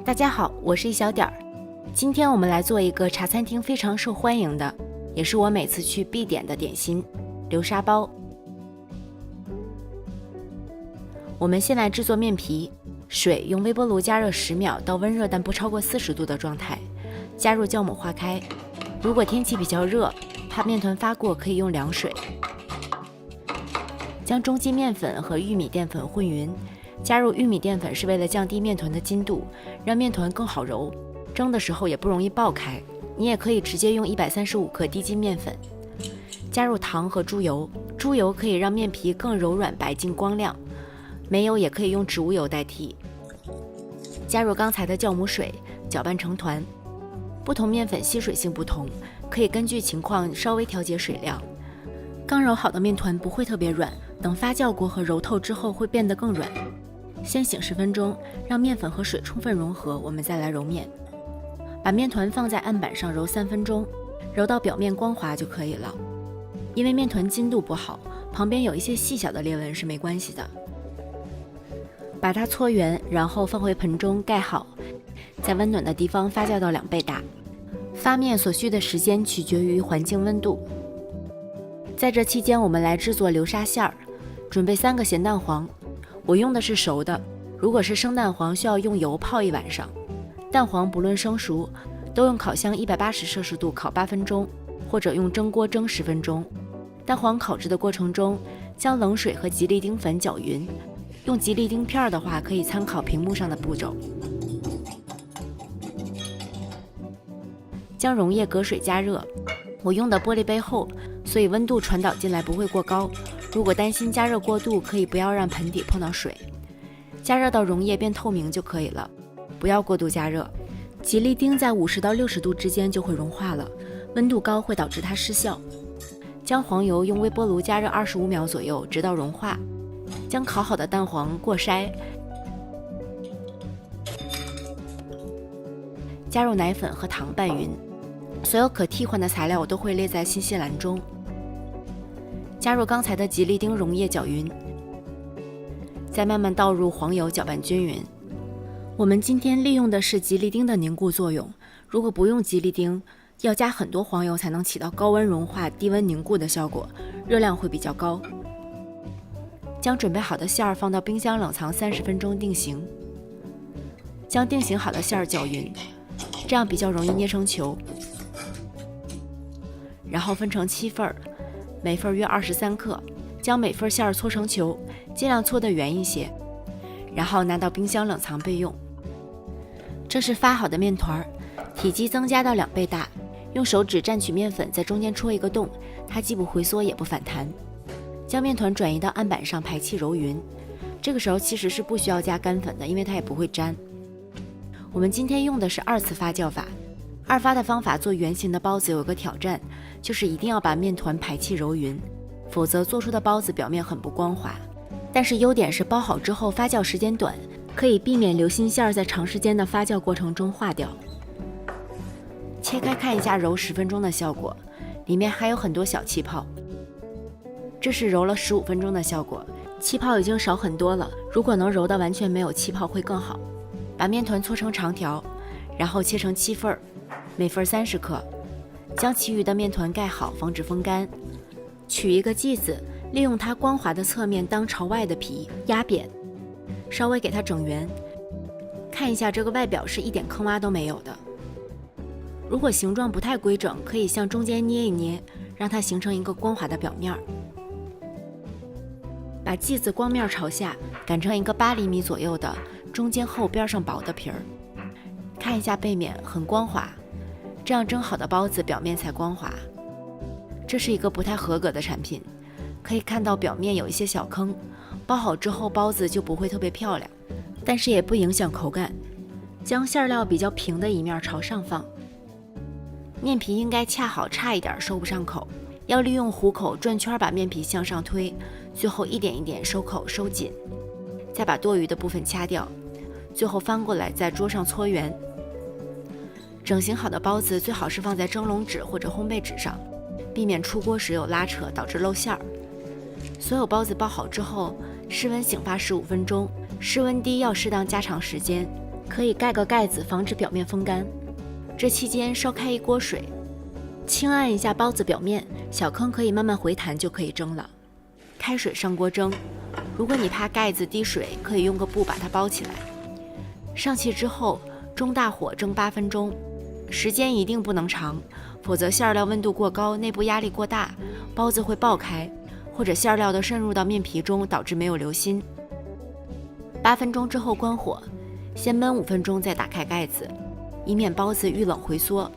大家好，我是一小点儿。今天我们来做一个茶餐厅非常受欢迎的，也是我每次去必点的点心——流沙包。我们先来制作面皮，水用微波炉加热10秒到温热但不超过40度的状态，加入酵母化开。如果天气比较热，怕面团发过，可以用凉水。将中筋面粉和玉米淀粉混匀，加入玉米淀粉是为了降低面团的筋度，让面团更好揉，蒸的时候也不容易爆开。你也可以直接用135克低筋面粉，加入糖和猪油，猪油可以让面皮更柔软、白净、光亮，没油也可以用植物油代替。加入刚才的酵母水，搅拌成团。不同面粉吸水性不同，可以根据情况稍微调节水量。刚揉好的面团不会特别软，等发酵过和揉透之后会变得更软。先醒10分钟，让面粉和水充分融合，我们再来揉面。把面团放在案板上揉3分钟，揉到表面光滑就可以了。因为面团筋度不好，旁边有一些细小的裂纹是没关系的。把它搓圆，然后放回盆中盖好，在温暖的地方发酵到2倍大。发面所需的时间取决于环境温度。在这期间，我们来制作流沙馅儿。准备3个咸蛋黄，我用的是熟的，如果是生蛋黄，需要用油泡1晚上。蛋黄不论生熟，都用烤箱180摄氏度烤8分钟，或者用蒸锅蒸10分钟。蛋黄烤制的过程中，将冷水和吉利丁粉搅匀。用吉利丁片的话，可以参考屏幕上的步骤。将溶液隔水加热，我用的玻璃杯厚，所以温度传导进来不会过高。如果担心加热过度，可以不要让盆底碰到水。加热到溶液变透明就可以了，不要过度加热。吉利丁在50到60度之间就会融化了，温度高会导致它失效。将黄油用微波炉加热25秒左右，直到融化。将烤好的蛋黄过筛，加入奶粉和糖拌匀。所有可替换的材料我都会列在信息栏中。加入刚才的吉利丁溶液搅匀，再慢慢倒入黄油搅拌均匀。我们今天利用的是吉利丁的凝固作用，如果不用吉利丁，要加很多黄油才能起到高温融化、低温凝固的效果，热量会比较高。将准备好的馅儿放到冰箱冷藏30分钟定型。将定型好的馅儿搅匀，这样比较容易捏成球。然后分成7份，每份约23克。将每份馅儿搓成球，尽量搓得圆一些，然后拿到冰箱冷藏备用。这是发好的面团，体积增加到2倍大。用手指蘸取面粉，在中间戳一个洞，它既不回缩也不反弹。将面团转移到案板上排气揉匀，这个时候其实是不需要加干粉的，因为它也不会粘。我们今天用的是2次发酵法。2发的方法做圆形的包子有个挑战，就是一定要把面团排气揉匀，否则做出的包子表面很不光滑。但是优点是包好之后发酵时间短，可以避免流心馅在长时间的发酵过程中化掉。切开看一下揉10分钟的效果，里面还有很多小气泡。这是揉了15分钟的效果，气泡已经少很多了，如果能揉到完全没有气泡会更好。把面团搓成长条，然后切成7份，每份30克。将其余的面团盖好，防止风干。取一个剂子，利用它光滑的侧面当朝外的皮，压扁，稍微给它整圆。看一下这个外表是一点坑洼都没有的。如果形状不太规整，可以向中间捏一捏，让它形成一个光滑的表面。把剂子光面朝下，擀成一个8厘米左右的，中间厚边上薄的皮儿。看一下背面很光滑，这样蒸好的包子表面才光滑。这是一个不太合格的产品，可以看到表面有一些小坑，包好之后包子就不会特别漂亮，但是也不影响口感。将馅料比较平的一面朝上放，面皮应该恰好差一点收不上口，要利用虎口转圈把面皮向上推，最后一点一点收口收紧，再把多余的部分掐掉，最后翻过来在桌上搓圆。整形好的包子最好是放在蒸笼纸或者烘焙纸上，避免出锅时有拉扯导致露馅儿。所有包子包好之后，室温醒发15分钟，室温低要适当加长时间，可以盖个盖子防止表面风干。这期间烧开一锅水，轻按一下包子表面，小坑可以慢慢回弹就可以蒸了。开水上锅蒸，如果你怕盖子滴水，可以用个布把它包起来。上气之后，中大火蒸8分钟，时间一定不能长，否则馅料温度过高，内部压力过大，包子会爆开，或者馅料都渗入到面皮中，导致没有流心。8分钟之后关火，先焖5分钟，再打开盖子，以免包子遇冷回缩。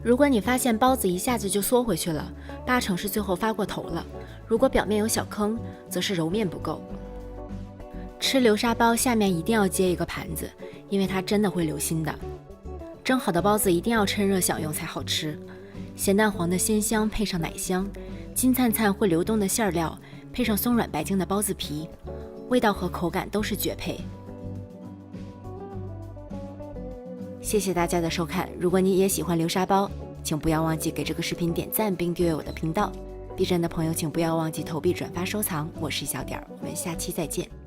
如果你发现包子一下子就缩回去了，8成是最后发过头了。如果表面有小坑，则是揉面不够。吃流沙包下面一定要接一个盘子，因为它真的会流心的。蒸好的包子一定要趁热享用才好吃，咸蛋黄的鲜香配上奶香，金灿灿会流动的馅料配上松软白净的包子皮，味道和口感都是绝配。谢谢大家的收看，如果你也喜欢流沙包，请不要忘记给这个视频点赞并订阅我的频道。B 站的朋友请不要忘记投币、转发、收藏。我是小点儿，我们下期再见。